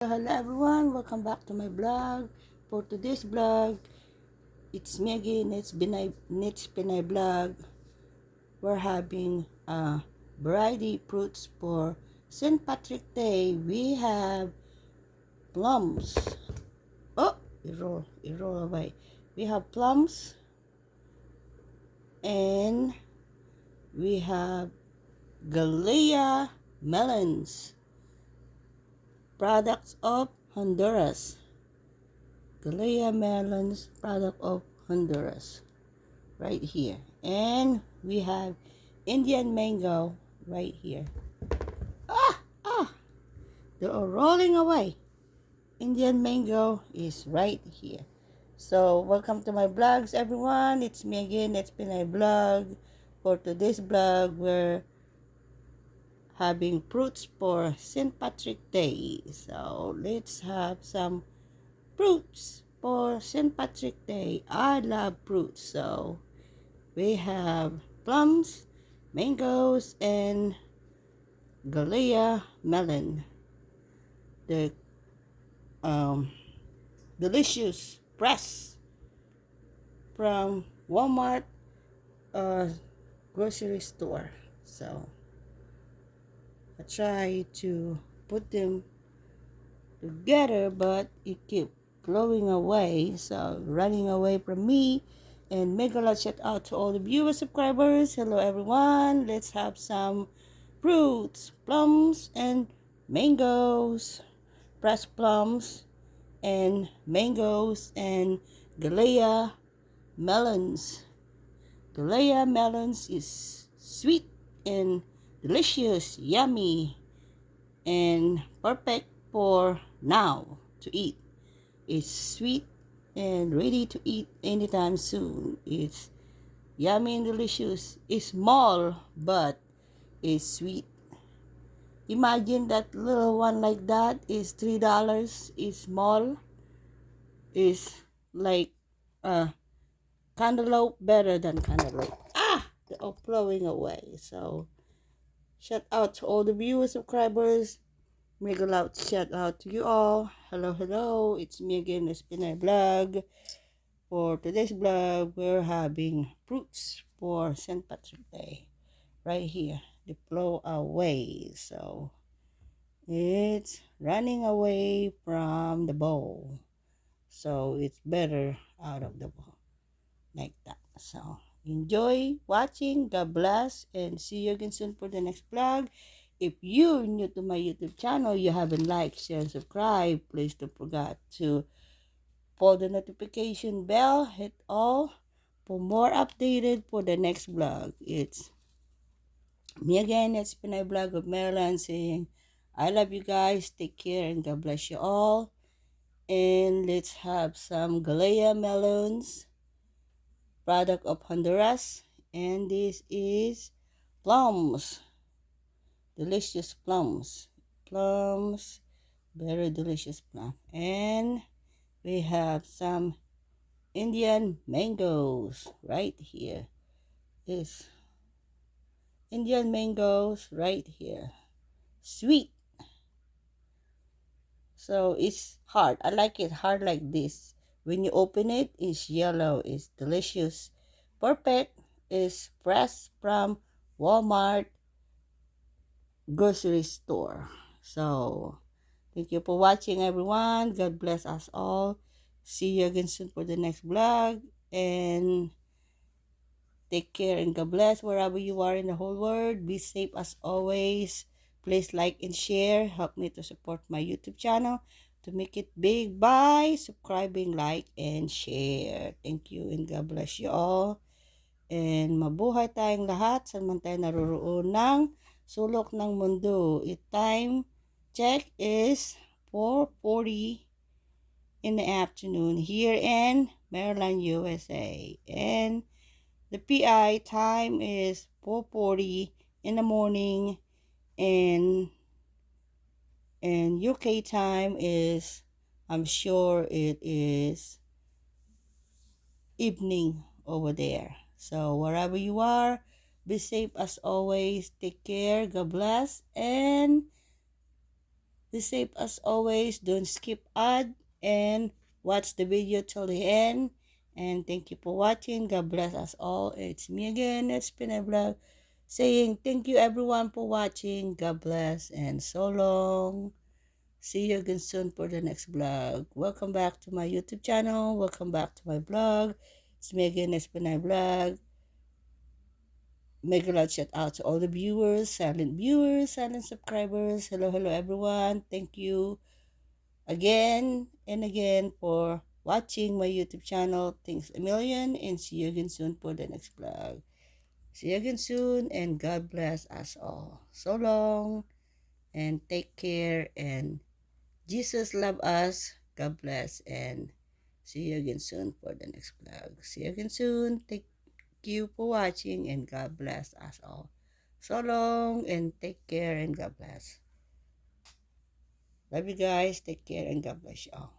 Hello everyone, welcome back to my vlog. For today's vlog, it's me again, it's Pinay vlog. We're having variety fruits for St. Patrick Day. We have plums. Oh, it roll away. We have plums and we have Galea melons, products of Honduras. Galea melons, product of Honduras. Right here, and we have Indian mango right here. Ah, they're all rolling away. Indian mango is right here. So welcome to my vlogs, everyone. It's me again. It's been a vlog. For today's vlog, we're having fruits for St. Patrick Day. So let's have some fruits for St. Patrick Day. I love fruits, so we have plums, mangoes, and Galea melon. The um, delicious press from Walmart grocery store. So I try to put them together, but it keep blowing away. So running away from me. And mega lot shout out to all the viewers, subscribers. Hello everyone. Let's have some fruits, plums, and mangoes. Pressed plums and mangoes and Galea melons. Galea melons is sweet and delicious, yummy, and perfect for now to eat. It's sweet and ready to eat anytime soon. It's yummy and delicious. It's small, but it's sweet. Imagine that little one like that is $3. It's small. It's like cantaloupe, better than cantaloupe. They're all flowing away. So shout out to all the viewers, subscribers. Mega loud shout out to you all. Hello. It's me again. It's been a vlog. For today's vlog, we're having fruits for St. Patrick Day. Right here. They blow away. So it's running away from the bowl. So it's better out of the bowl. Like that. So enjoy watching. God bless, and see you again soon for the next vlog. If you're new to my YouTube channel, you haven't liked, share, and subscribe, please don't forget to pull the notification bell, hit all for more updated for the next vlog. It's me again. It's been a vlog of Maryland saying I love you guys, take care, and God bless you all. And let's have some Galea melons, product of Honduras, and this is plums, delicious plums, very delicious plum. And we have some Indian mangoes right here. This Indian mangoes right here, sweet. So it's hard. I like it hard like this. When you open it, it's yellow. It's delicious. Perfect. Is pressed from Walmart grocery store. So thank you for watching, everyone. God bless us all. See you again soon for the next vlog. And take care and God bless wherever you are in the whole world. Be safe as always. Please like and share. Help me to support my YouTube channel to make it big by subscribing, like, and share. Thank you and God bless you all. And mabuhay tayong lahat saan man tayo naroroon ng sulok ng mundo. Time check is 4:40 in the afternoon here in Maryland, USA. And the PI time is 4:40 in the morning, and UK time is, I'm sure it is evening over there. So wherever you are, be safe as always. Take care. God bless, and Be safe as always. Don't skip ad and watch the video till the end. And thank you for watching. God bless us all. It's me again. It's Pinay Vlog saying thank you everyone for watching. God bless and so long. See you again soon for the next vlog. Welcome back to my YouTube channel. Welcome back to my blog. It's me again. It's Pinay Vlog. Mega loud shout out to all the viewers, silent subscribers. Hello, hello everyone. Thank you again and again for watching my YouTube channel. Thanks a million and see you again soon for the next vlog. See you again soon and God bless us all. So long and take care and Jesus love us. God bless and see you again soon for the next vlog. See you again soon. Thank you for watching and God bless us all. So long and take care and God bless. Love you guys. Take care and God bless you all.